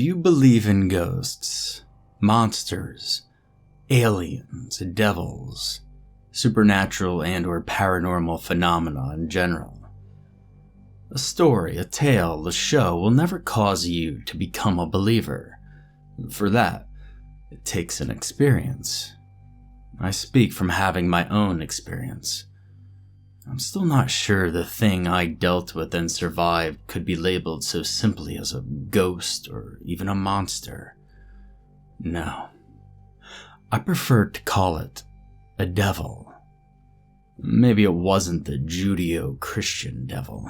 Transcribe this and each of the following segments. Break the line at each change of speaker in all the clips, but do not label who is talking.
Do you believe in ghosts, monsters, aliens, devils, supernatural and or paranormal phenomena in general? A story, a tale, a show will never cause you to become a believer. For that, it takes an experience. I speak from having my own experience. I'm still not sure the thing I dealt with and survived could be labeled so simply as a ghost or even a monster. No. I prefer to call it a devil. Maybe it wasn't the Judeo-Christian devil,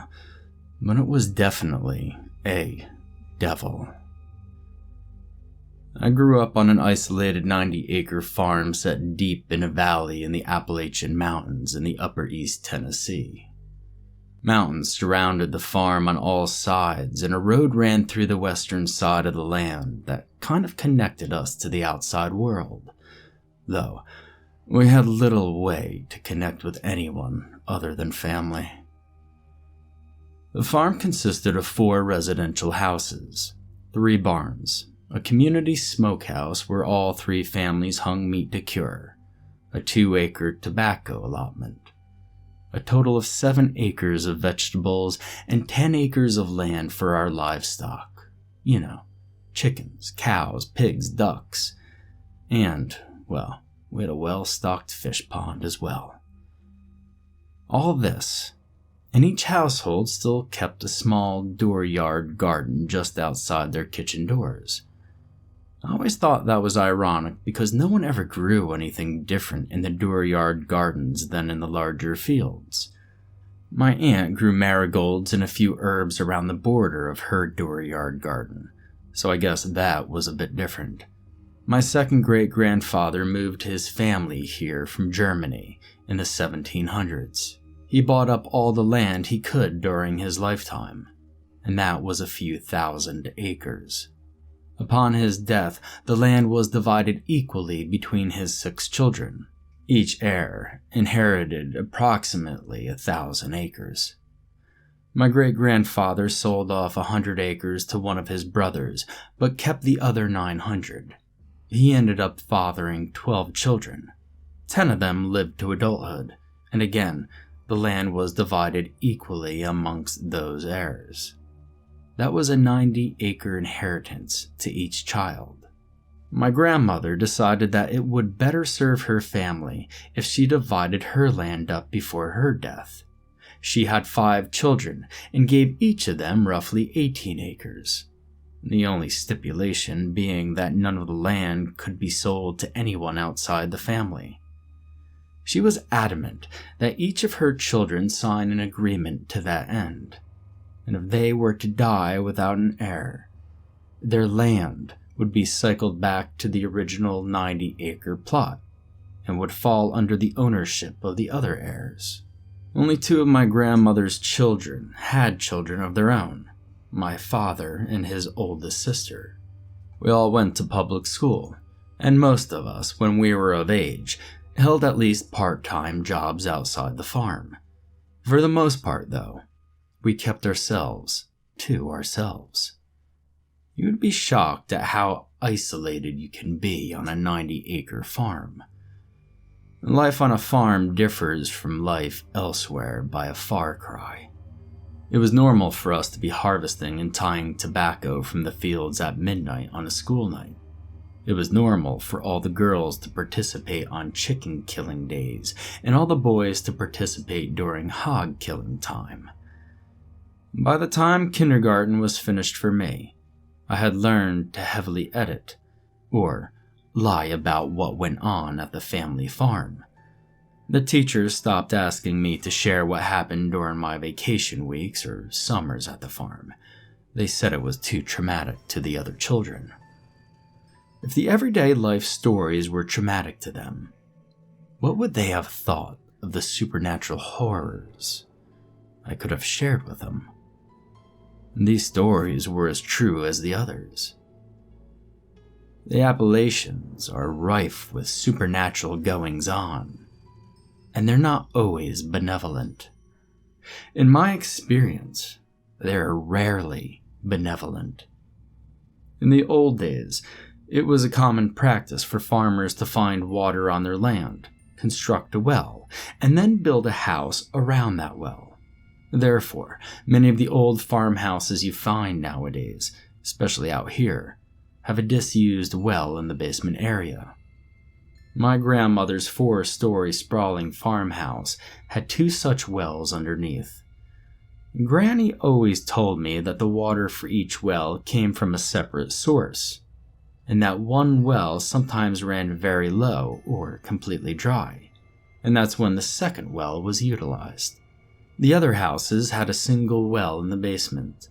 but it was definitely a devil. I grew up on an isolated 90-acre farm set deep in a valley in the Appalachian Mountains in the upper East Tennessee. Mountains surrounded the farm on all sides, and a road ran through the western side of the land that kind of connected us to the outside world, though we had little way to connect with anyone other than family. The farm consisted of 4 residential houses, 3 barns, a community smokehouse where all 3 families hung meat to cure, a 2-acre tobacco allotment, a total of 7 acres of vegetables, and 10 acres of land for our livestock. You know, chickens, cows, pigs, ducks, and, well, we had a well-stocked fish pond as well. All this, and each household still kept a small dooryard garden just outside their kitchen doors. I always thought that was ironic because no one ever grew anything different in the dooryard gardens than in the larger fields. My aunt grew marigolds and a few herbs around the border of her dooryard garden, so I guess that was a bit different. My second great-grandfather moved his family here from Germany in the 1700s. He bought up all the land he could during his lifetime, and that was a few thousand acres. Upon his death, the land was divided equally between his 6 children. Each heir inherited approximately 1,000 acres. My great-grandfather sold off 100 acres to one of his brothers, but kept the other 900. He ended up fathering 12 children. 10 of them lived to adulthood, and again, the land was divided equally amongst those heirs. That was a 90-acre inheritance to each child. My grandmother decided that it would better serve her family if she divided her land up before her death. She had 5 children and gave each of them roughly 18 acres. The only stipulation being that none of the land could be sold to anyone outside the family. She was adamant that each of her children sign an agreement to that end, and if they were to die without an heir, their land would be cycled back to the original 90-acre plot and would fall under the ownership of the other heirs. Only 2 of my grandmother's children had children of their own, my father and his oldest sister. We all went to public school, and most of us, when we were of age, held at least part-time jobs outside the farm. For the most part, though, we kept ourselves to ourselves. You would be shocked at how isolated you can be on a 90-acre farm. Life on a farm differs from life elsewhere by a far cry. It was normal for us to be harvesting and tying tobacco from the fields at midnight on a school night. It was normal for all the girls to participate on chicken killing days and all the boys to participate during hog killing time. By the time kindergarten was finished for me, I had learned to heavily edit, or lie about what went on at the family farm. The teachers stopped asking me to share what happened during my vacation weeks or summers at the farm. They said it was too traumatic to the other children. If the everyday life stories were traumatic to them, what would they have thought of the supernatural horrors I could have shared with them? These stories were as true as the others. The Appalachians are rife with supernatural goings-on, and they're not always benevolent. In my experience, they're rarely benevolent. In the old days, it was a common practice for farmers to find water on their land, construct a well, and then build a house around that well. Therefore, many of the old farmhouses you find nowadays, especially out here, have a disused well in the basement area. My grandmother's 4-story sprawling farmhouse had 2 such wells underneath. Granny always told me that the water for each well came from a separate source, and that one well sometimes ran very low or completely dry, and that's when the second well was utilized. The other houses had a single well in the basement,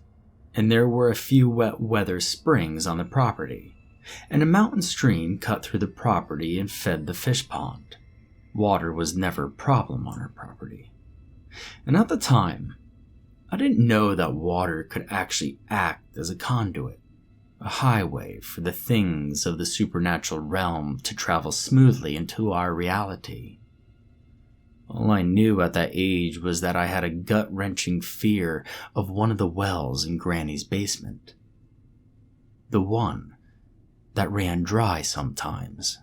and there were a few wet weather springs on the property, and a mountain stream cut through the property and fed the fish pond. Water was never a problem on our property. And at the time, I didn't know that water could actually act as a conduit, a highway for the things of the supernatural realm to travel smoothly into our reality. All I knew at that age was that I had a gut-wrenching fear of one of the wells in Granny's basement. The one that ran dry sometimes.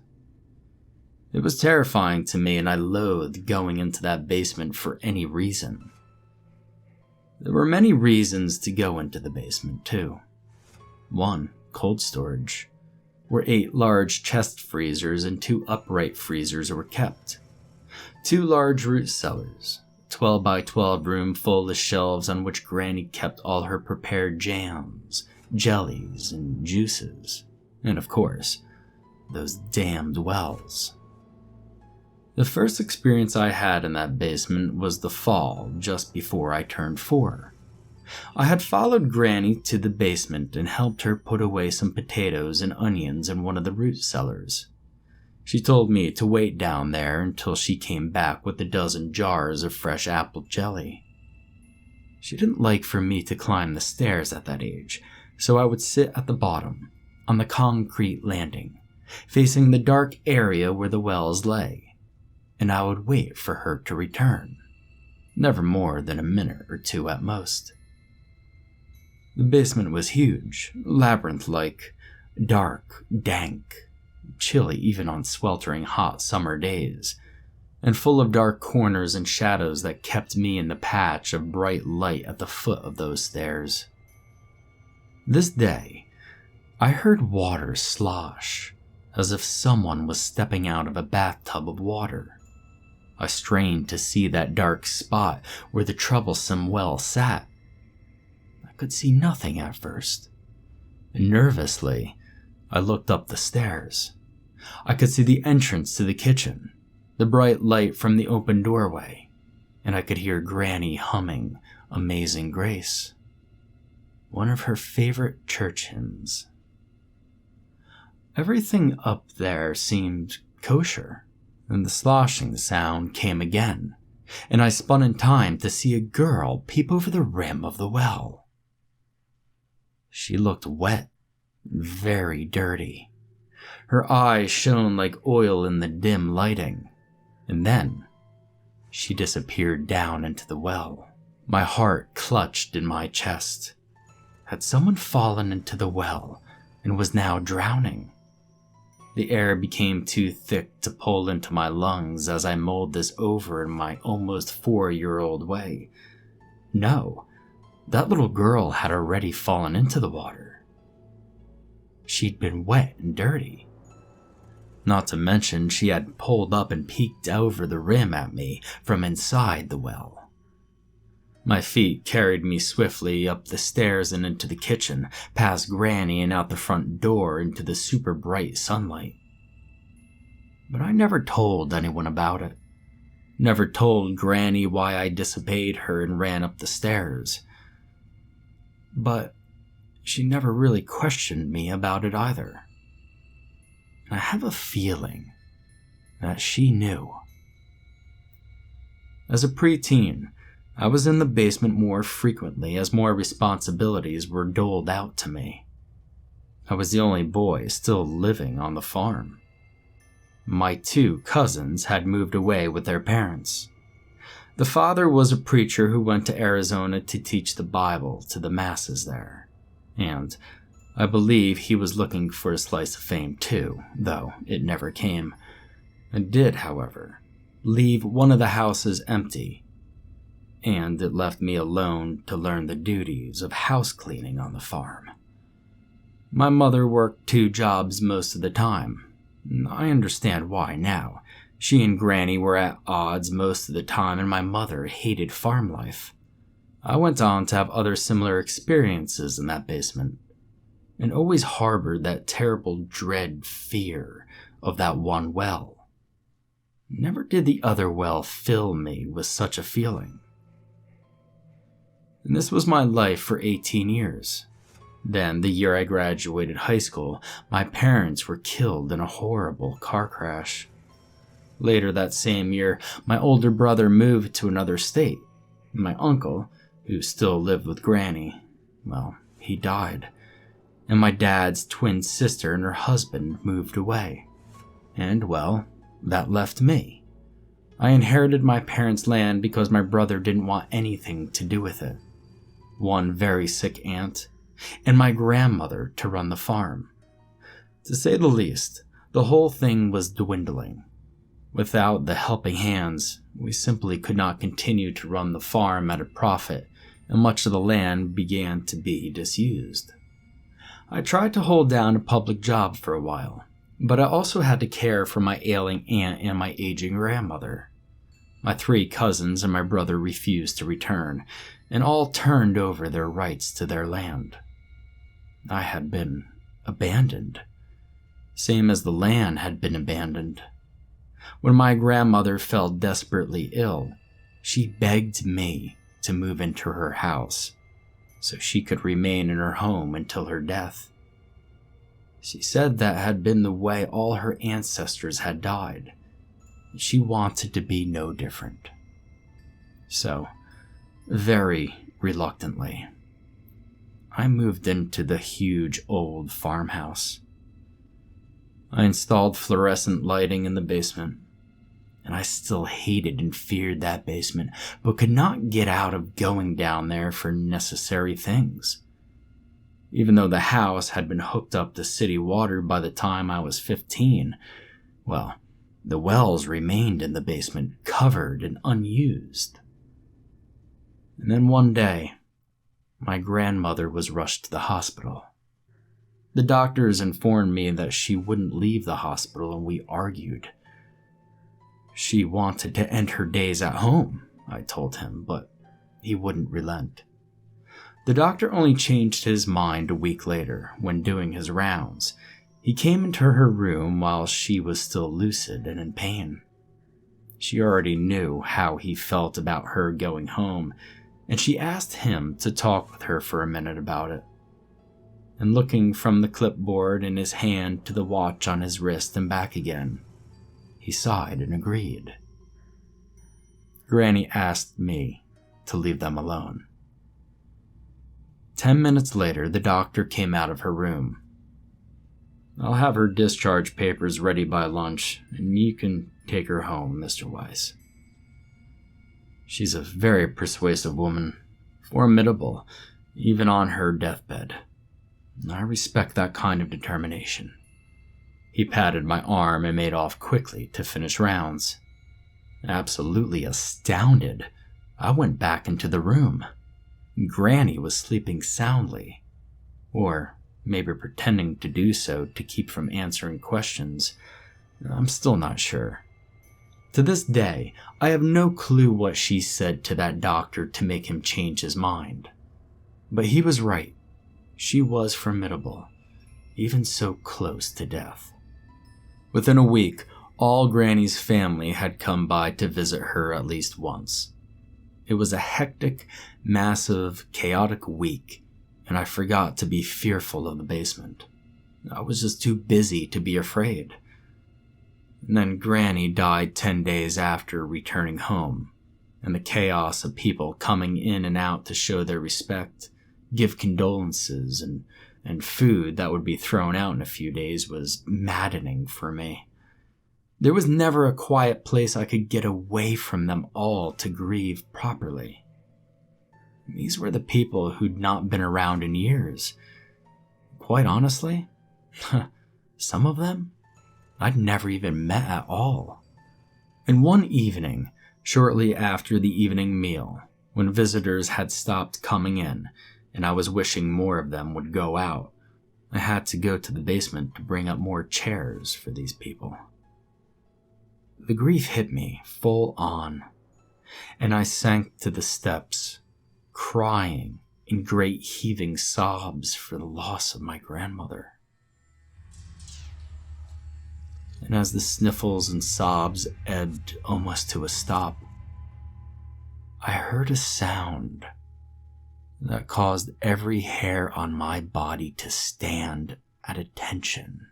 It was terrifying to me, and I loathed going into that basement for any reason. There were many reasons to go into the basement, too. 1, cold storage, where 8 large chest freezers and 2 upright freezers were kept. 2 large root cellars, 12 by 12 room full of shelves on which Granny kept all her prepared jams, jellies, and juices. And of course, those damned wells. The first experience I had in that basement was the fall just before I turned 4. I had followed Granny to the basement and helped her put away some potatoes and onions in one of the root cellars. She told me to wait down there until she came back with a dozen jars of fresh apple jelly. She didn't like for me to climb the stairs at that age, so I would sit at the bottom, on the concrete landing, facing the dark area where the wells lay, and I would wait for her to return, never more than a minute or 2 at most. The basement was huge, labyrinth-like, dark, dank, chilly even on sweltering hot summer days, and full of dark corners and shadows that kept me in the patch of bright light at the foot of those stairs. This day, I heard water slosh, as if someone was stepping out of a bathtub of water. I strained to see that dark spot where the troublesome well sat. I could see nothing at first. Nervously, I looked up the stairs. I could see the entrance to the kitchen, the bright light from the open doorway, and I could hear Granny humming Amazing Grace, one of her favorite church hymns. Everything up there seemed kosher, and the sloshing sound came again, and I spun in time to see a girl peep over the rim of the well. She looked wet and very dirty. Her eyes shone like oil in the dim lighting, and then she disappeared down into the well. My heart clutched in my chest. Had someone fallen into the well and was now drowning? The air became too thick to pull into my lungs as I mulled this over in my almost 4-year-old way. No, that little girl had already fallen into the water. She'd been wet and dirty. Not to mention she had pulled up and peeked over the rim at me from inside the well. My feet carried me swiftly up the stairs and into the kitchen, past Granny and out the front door into the super bright sunlight. But I never told anyone about it. Never told Granny why I disobeyed her and ran up the stairs. But she never really questioned me about it either. I have a feeling that she knew. As a preteen, I was in the basement more frequently as more responsibilities were doled out to me. I was the only boy still living on the farm. My 2 cousins had moved away with their parents. The father was a preacher who went to Arizona to teach the Bible to the masses there, and I believe he was looking for a slice of fame too, though it never came. I did, however, leave one of the houses empty, and it left me alone to learn the duties of house cleaning on the farm. My mother worked 2 jobs most of the time. I understand why now. She and Granny were at odds most of the time, and my mother hated farm life. I went on to have other similar experiences in that basement, and always harbored that terrible dread fear of that one well. Never did the other well fill me with such a feeling. And this was my life for 18 years. Then, the year I graduated high school, my parents were killed in a horrible car crash. Later that same year, my older brother moved to another state. My uncle, who still lived with Granny, well, he died. And my dad's twin sister and her husband moved away. And, well, that left me. I inherited my parents' land because my brother didn't want anything to do with it. One very sick aunt, and my grandmother to run the farm. To say the least, the whole thing was dwindling. Without the helping hands, we simply could not continue to run the farm at a profit, and much of the land began to be disused. I tried to hold down a public job for a while, but I also had to care for my ailing aunt and my aging grandmother. My 3 cousins and my brother refused to return, and all turned over their rights to their land. I had been abandoned, same as the land had been abandoned. When my grandmother fell desperately ill, she begged me to move into her house so she could remain in her home until her death. She said that had been the way all her ancestors had died. She wanted to be no different. So, very reluctantly, I moved into the huge old farmhouse. I installed fluorescent lighting in the basement, and I still hated and feared that basement, but could not get out of going down there for necessary things. Even though the house had been hooked up to city water by the time I was 15, well, the wells remained in the basement, covered and unused. And then one day, my grandmother was rushed to the hospital. The doctors informed me that she wouldn't leave the hospital, and we argued. She wanted to end her days at home, I told him, but he wouldn't relent. The doctor only changed his mind a week later, when doing his rounds. He came into her room while she was still lucid and in pain. She already knew how he felt about her going home, and she asked him to talk with her for a minute about it. And looking from the clipboard in his hand to the watch on his wrist and back again, he sighed and agreed. Granny asked me to leave them alone. 10 minutes later, the doctor came out of her room. "I'll have her discharge papers ready by lunch, and you can take her home, Mr. Weiss. She's a very persuasive woman, formidable, even on her deathbed. I respect that kind of determination." He patted my arm and made off quickly to finish rounds. Absolutely astounded, I went back into the room. Granny was sleeping soundly, or maybe pretending to do so to keep from answering questions. I'm still not sure. To this day, I have no clue what she said to that doctor to make him change his mind. But he was right. She was formidable, even so close to death. Within a week, all Granny's family had come by to visit her at least once. It was a hectic, massive, chaotic week, and I forgot to be fearful of the basement. I was just too busy to be afraid. And then Granny died 10 days after returning home, and the chaos of people coming in and out to show their respect, give condolences, and food that would be thrown out in a few days was maddening for me. There was never a quiet place I could get away from them all to grieve properly. These were the people who'd not been around in years. quite honestly, some of them I'd never even met at all. And one evening, shortly after the evening meal, when visitors had stopped coming in and I was wishing more of them would go out, I had to go to the basement to bring up more chairs for these people. The grief hit me full on, and I sank to the steps, crying in great heaving sobs for the loss of my grandmother. And as the sniffles and sobs ebbed almost to a stop, I heard a sound that caused every hair on my body to stand at attention.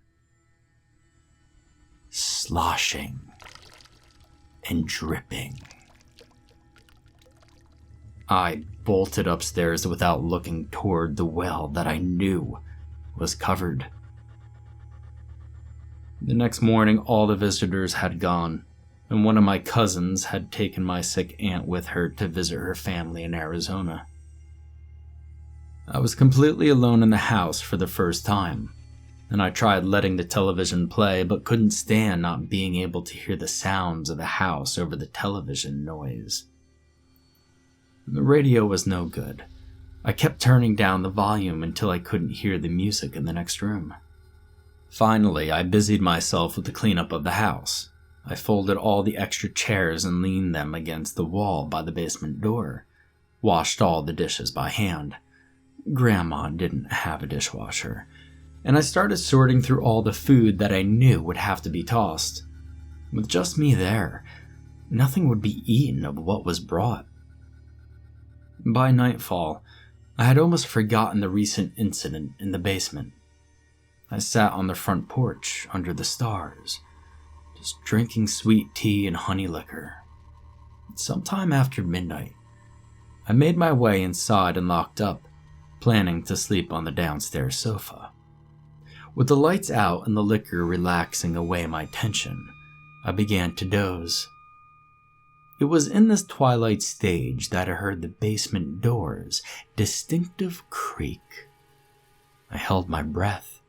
Sloshing and dripping. I bolted upstairs without looking toward the well that I knew was covered. The next morning, all the visitors had gone, and one of my cousins had taken my sick aunt with her to visit her family in Arizona. I was completely alone in the house for the first time, and I tried letting the television play but couldn't stand not being able to hear the sounds of the house over the television noise. The radio was no good. I kept turning down the volume until I couldn't hear the music in the next room. Finally, I busied myself with the cleanup of the house. I folded all the extra chairs and leaned them against the wall by the basement door, washed all the dishes by hand. Grandma didn't have a dishwasher, and I started sorting through all the food that I knew would have to be tossed. With just me there, nothing would be eaten of what was brought. By nightfall, I had almost forgotten the recent incident in the basement. I sat on the front porch under the stars, just drinking sweet tea and honey liquor. Sometime after midnight, I made my way inside and locked up, planning to sleep on the downstairs sofa. With the lights out and the liquor relaxing away my tension, I began to doze. It was in this twilight stage that I heard the basement door's distinctive creak. I held my breath.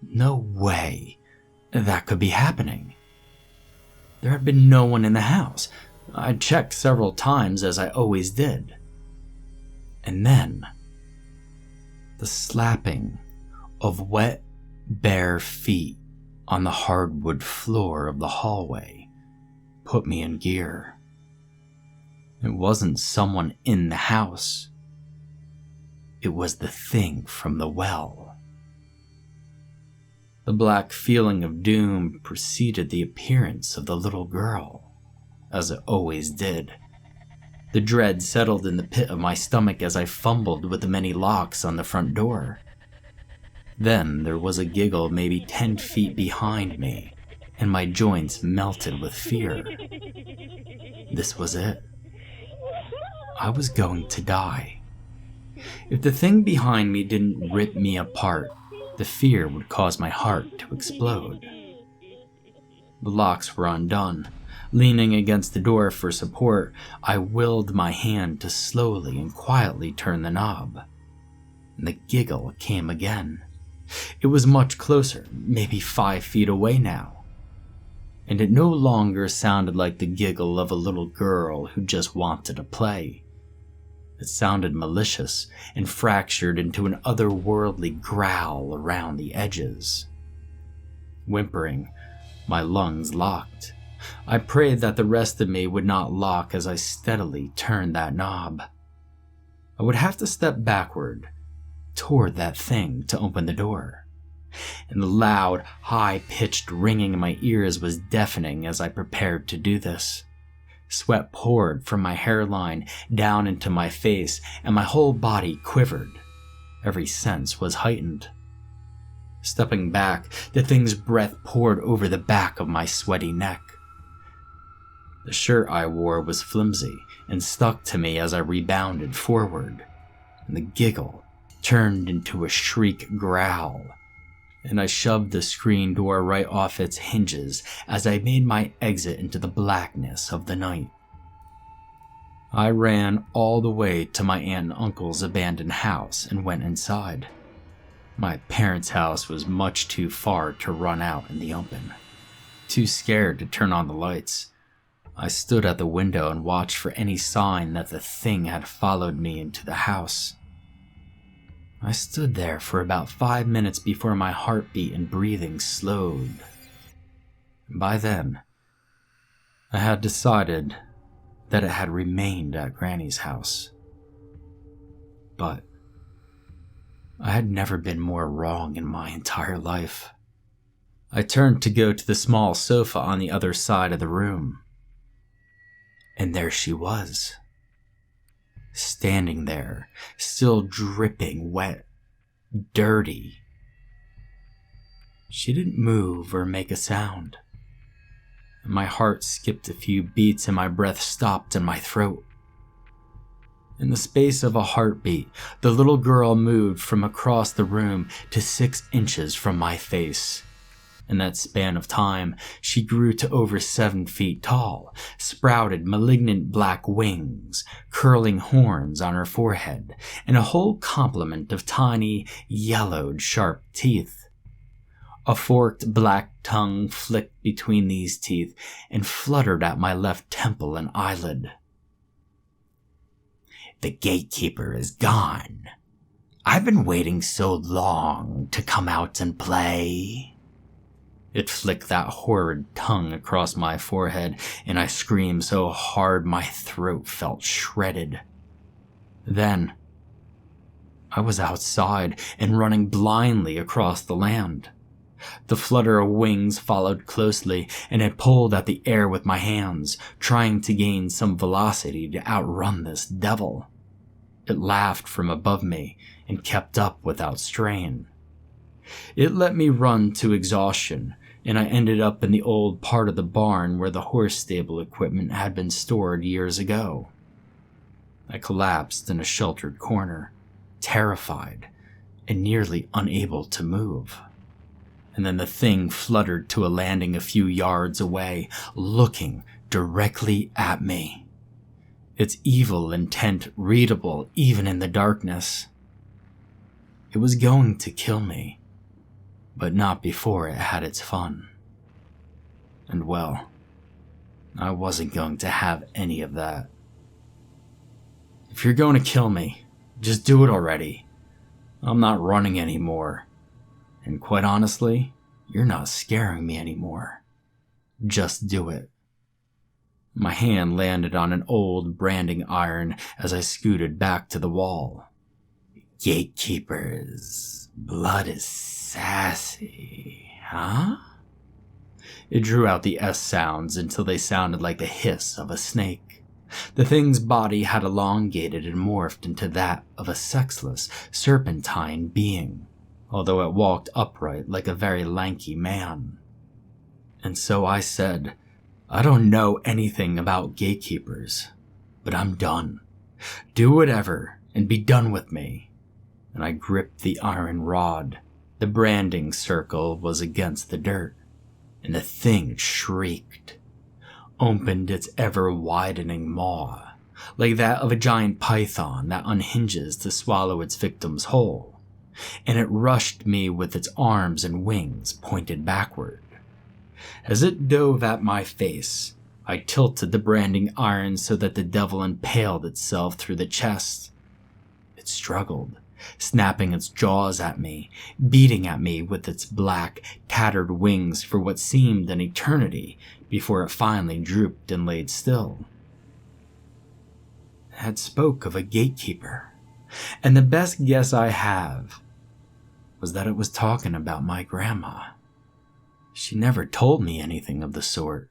No way that could be happening. There had been no one in the house. I checked several times, as I always did. And then, the slapping of wet, bare feet on the hardwood floor of the hallway put me in gear. It wasn't someone in the house. It was the thing from the well. The black feeling of doom preceded the appearance of the little girl, as it always did. The dread settled in the pit of my stomach as I fumbled with the many locks on the front door. Then there was a giggle maybe 10 feet behind me, and my joints melted with fear. This was it. I was going to die. If the thing behind me didn't rip me apart, the fear would cause my heart to explode. The locks were undone. Leaning against the door for support, I willed my hand to slowly and quietly turn the knob. And the giggle came again. It was much closer, maybe 5 feet away now. And it no longer sounded like the giggle of a little girl who just wanted to play. It sounded malicious and fractured into an otherworldly growl around the edges. Whimpering, my lungs locked. I prayed that the rest of me would not lock as I steadily turned that knob. I would have to step backward toward that thing to open the door, and the loud, high-pitched ringing in my ears was deafening as I prepared to do this. Sweat poured from my hairline down into my face, and my whole body quivered. Every sense was heightened. Stepping back, the thing's breath poured over the back of my sweaty neck. The shirt I wore was flimsy and stuck to me as I rebounded forward, and the giggle turned into a shriek growl, and I shoved the screen door right off its hinges as I made my exit into the blackness of the night. I ran all the way to my aunt and uncle's abandoned house and went inside. My parents' house was much too far to run out in the open. Too scared to turn on the lights, I stood at the window and watched for any sign that the thing had followed me into the house. I stood there for about 5 minutes before my heartbeat and breathing slowed. By then, I had decided that it had remained at Granny's house. But I had never been more wrong in my entire life. I turned to go to the small sofa on the other side of the room. And there she was, standing there, still dripping wet, dirty. She didn't move or make a sound. My heart skipped a few beats and my breath stopped in my throat. In the space of a heartbeat, the little girl moved from across the room to 6 inches from my face. In that span of time, she grew to over 7 feet tall, sprouted malignant black wings, curling horns on her forehead, and a whole complement of tiny, yellowed, sharp teeth. A forked black tongue flicked between these teeth and fluttered at my left temple and eyelid. "The gatekeeper is gone. I've been waiting so long to come out and play." It flicked that horrid tongue across my forehead, and I screamed so hard my throat felt shredded. Then, I was outside and running blindly across the land. The flutter of wings followed closely, and I pulled at the air with my hands, trying to gain some velocity to outrun this devil. It laughed from above me and kept up without strain. It let me run to exhaustion, and I ended up in the old part of the barn where the horse stable equipment had been stored years ago. I collapsed in a sheltered corner, terrified and nearly unable to move. And then the thing fluttered to a landing a few yards away, looking directly at me. Its evil intent readable even in the darkness. It was going to kill me, but not before it had its fun. And well, I wasn't going to have any of that. "If you're going to kill me, just do it already. I'm not running anymore. And quite honestly, you're not scaring me anymore. Just do it." My hand landed on an old branding iron as I scooted back to the wall. "Gatekeeper's blood is sassy, huh?" It drew out the S sounds until they sounded like the hiss of a snake. The thing's body had elongated and morphed into that of a sexless, serpentine being, although it walked upright like a very lanky man. And so I said, "I don't know anything about gatekeepers, but I'm done. Do whatever and be done with me." And I gripped the iron rod. The branding circle was against the dirt, and the thing shrieked, opened its ever-widening maw, like that of a giant python that unhinges to swallow its victims whole, and it rushed me with its arms and wings pointed backward. As it dove at my face, I tilted the branding iron so that the devil impaled itself through the chest. It struggled, snapping its jaws at me, beating at me with its black, tattered wings for what seemed an eternity before it finally drooped and laid still. It had spoke of a gatekeeper, and the best guess I have was that it was talking about my grandma. She never told me anything of the sort,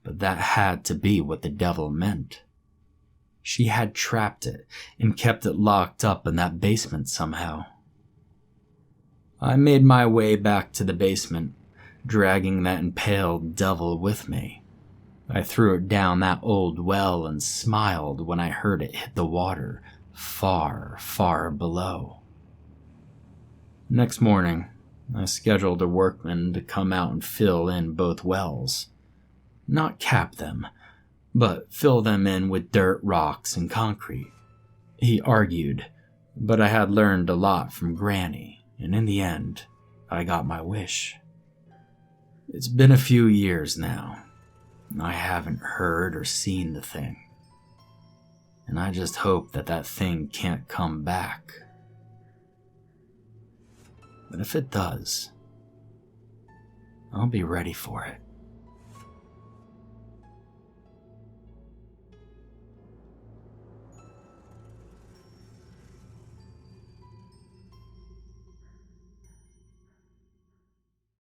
but that had to be what the devil meant. She had trapped it and kept it locked up in that basement somehow. I made my way back to the basement, dragging that impaled devil with me. I threw it down that old well and smiled when I heard it hit the water far, far below. Next morning, I scheduled a workman to come out and fill in both wells. Not cap them, but fill them in with dirt, rocks, and concrete. He argued, but I had learned a lot from Granny, And in the end, I got my wish. It's been a few years now, and I haven't heard or seen the thing. And I just hope that that thing can't come back. But if it does, I'll be ready for it.